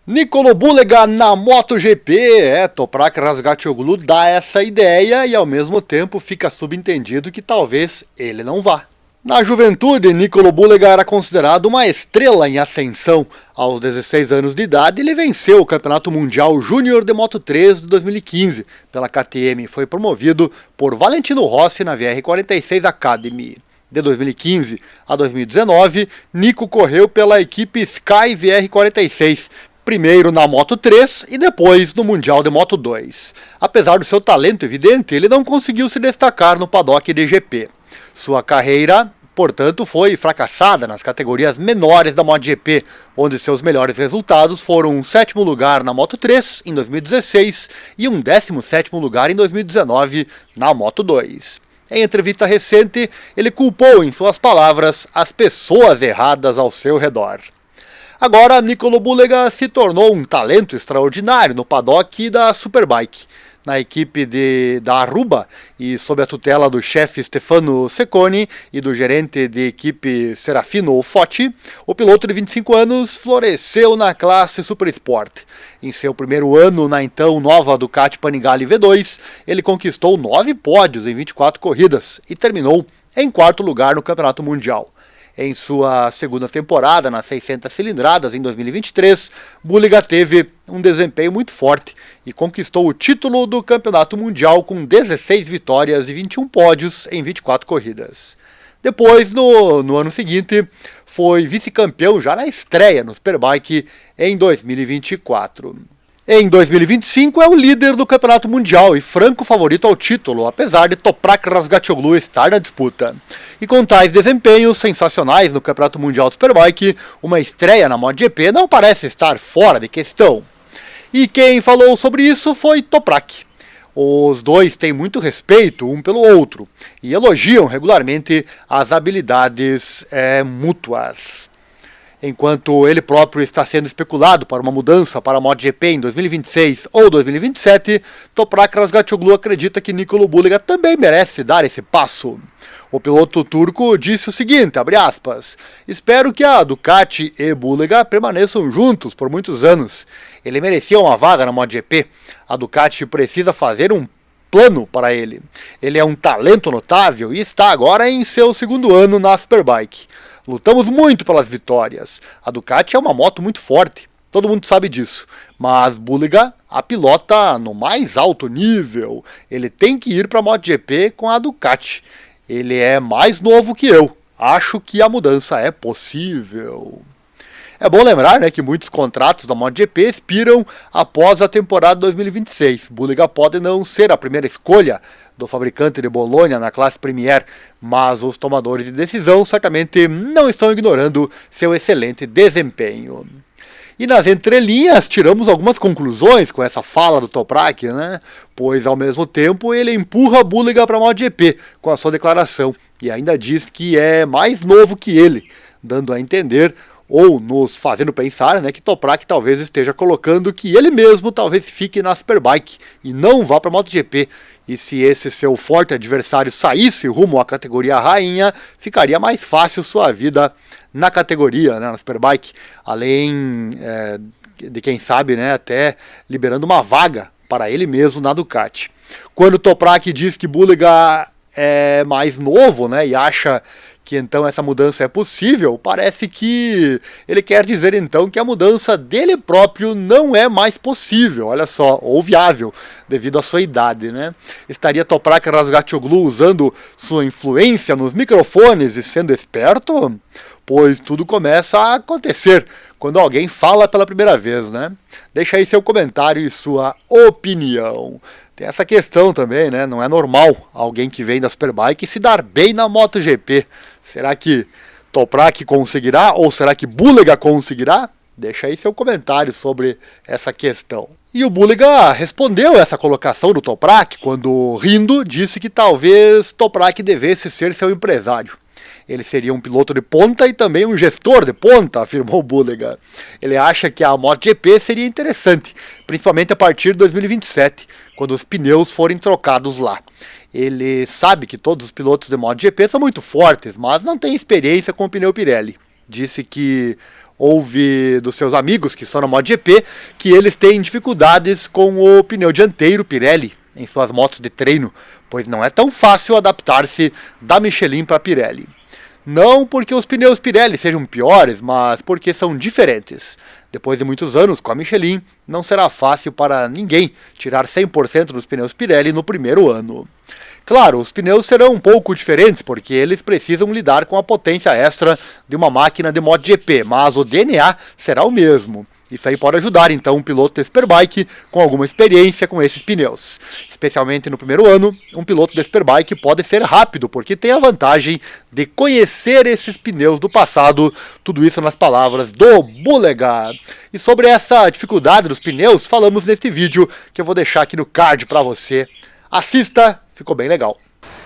Nicolo Bulega na MotoGP, Toprak Razgatlioglu dá essa ideia e ao mesmo tempo fica subentendido que talvez ele não vá. Na juventude, Nicolo Bulega era considerado uma estrela em ascensão. Aos 16 anos de idade, ele venceu o Campeonato Mundial Júnior de Moto3 de 2015 pela KTM e foi promovido por Valentino Rossi na VR46 Academy. De 2015 a 2019, Nico correu pela equipe Sky VR46, primeiro na Moto3 e depois no Mundial de Moto2. Apesar do seu talento evidente, ele não conseguiu se destacar no paddock de GP. Sua carreira, portanto, foi fracassada nas categorias menores da MotoGP, onde seus melhores resultados foram um 7º lugar na Moto3 em 2016 e um 17º lugar em 2019 na Moto2. Em entrevista recente, ele culpou, em suas palavras, as pessoas erradas ao seu redor. Agora, Nicolo Bulega se tornou um talento extraordinário no paddock da Superbike. Na equipe da Aruba e sob a tutela do chefe Stefano Cecconi e do gerente de equipe Serafino Fotti, o piloto de 25 anos floresceu na classe Super Sport. Em seu primeiro ano na então nova Ducati Panigale V2, ele conquistou 9 pódios em 24 corridas e terminou em 4º lugar no Campeonato Mundial. Em sua segunda temporada, nas 600 cilindradas em 2023, Bulega teve um desempenho muito forte e conquistou o título do Campeonato Mundial com 16 vitórias e 21 pódios em 24 corridas. Depois, no ano seguinte, foi vice-campeão já na estreia no Superbike em 2024. Em 2025 é o líder do Campeonato Mundial e franco favorito ao título, apesar de Toprak Razgatlioglu estar na disputa. E com tais desempenhos sensacionais no Campeonato Mundial Superbike, uma estreia na MotoGP não parece estar fora de questão. E quem falou sobre isso foi Toprak. Os dois têm muito respeito um pelo outro e elogiam regularmente as habilidades mútuas. Enquanto ele próprio está sendo especulado para uma mudança para a MotoGP em 2026 ou 2027, Toprak Razgatlioglu acredita que Nicolo Bulega também merece dar esse passo. O piloto turco disse o seguinte, abre aspas, espero que a Ducati e Bulega permaneçam juntos por muitos anos. Ele merecia uma vaga na MotoGP. A Ducati precisa fazer um plano para ele. Ele é um talento notável e está agora em seu 2º ano na Superbike. Lutamos muito pelas vitórias. A Ducati é uma moto muito forte, todo mundo sabe disso. Mas Bulega a pilota no mais alto nível. Ele tem que ir para a MotoGP com a Ducati. Ele é mais novo que eu. Acho que a mudança é possível. É bom lembrar, que muitos contratos da MotoGP expiram após a temporada 2026. Bulega pode não ser a primeira escolha do fabricante de Bologna na classe Premier, mas os tomadores de decisão certamente não estão ignorando seu excelente desempenho. E nas entrelinhas tiramos algumas conclusões com essa fala do Toprak, Pois ao mesmo tempo ele empurra Bulega para a MotoGP com a sua declaração e ainda diz que é mais novo que ele, dando a entender ou nos fazendo pensar que Toprak talvez esteja colocando que ele mesmo talvez fique na Superbike e não vá para a MotoGP. E se esse seu forte adversário saísse rumo à categoria rainha, ficaria mais fácil sua vida na categoria, na Superbike, além de quem sabe até liberando uma vaga para ele mesmo na Ducati. Quando Toprak diz que Bulega é mais novo e acha que então essa mudança é possível, parece que ele quer dizer então que a mudança dele próprio não é mais possível, olha só, ou viável, devido à sua idade, Estaria Toprak Razgatlioglu usando sua influência nos microfones e sendo esperto? Pois tudo começa a acontecer quando alguém fala pela primeira vez, Deixa aí seu comentário e sua opinião. Tem essa questão também, Não é normal alguém que vem da Superbike se dar bem na MotoGP. Será que Toprak conseguirá ou será que Bulega conseguirá? Deixa aí seu comentário sobre essa questão. E o Bulega respondeu essa colocação do Toprak quando, rindo, disse que talvez Toprak devesse ser seu empresário. Ele seria um piloto de ponta e também um gestor de ponta, afirmou Bulega. Ele acha que a MotoGP seria interessante, principalmente a partir de 2027, quando os pneus forem trocados lá. Ele sabe que todos os pilotos de MotoGP são muito fortes, mas não tem experiência com o pneu Pirelli. Disse que ouve dos seus amigos que estão na MotoGP que eles têm dificuldades com o pneu dianteiro Pirelli em suas motos de treino, pois não é tão fácil adaptar-se da Michelin para a Pirelli. Não porque os pneus Pirelli sejam piores, mas porque são diferentes. Depois de muitos anos com a Michelin, não será fácil para ninguém tirar 100% dos pneus Pirelli no primeiro ano. Claro, os pneus serão um pouco diferentes, porque eles precisam lidar com a potência extra de uma máquina de MotoGP, mas o DNA será o mesmo. Isso aí pode ajudar, então, um piloto de Superbike com alguma experiência com esses pneus. Especialmente no primeiro ano, um piloto de Superbike pode ser rápido, porque tem a vantagem de conhecer esses pneus do passado, tudo isso nas palavras do Bulega. E sobre essa dificuldade dos pneus, falamos neste vídeo, que eu vou deixar aqui no card para você. Assista, ficou bem legal.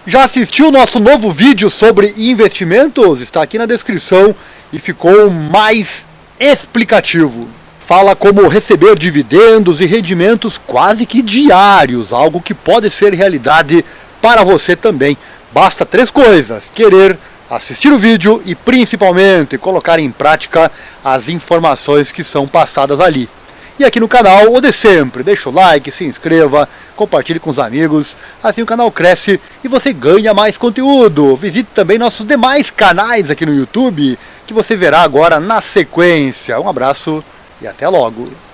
Já assistiu o nosso novo vídeo sobre investimentos? Está aqui na descrição e ficou mais explicativo. Fala como receber dividendos e rendimentos quase que diários, algo que pode ser realidade para você também. Basta 3 coisas: querer, assistir o vídeo e principalmente colocar em prática as informações que são passadas ali. E aqui no canal, o de sempre, deixa o like, se inscreva, compartilhe com os amigos, assim o canal cresce e você ganha mais conteúdo. Visite também nossos demais canais aqui no YouTube, que você verá agora na sequência. Um abraço e até logo!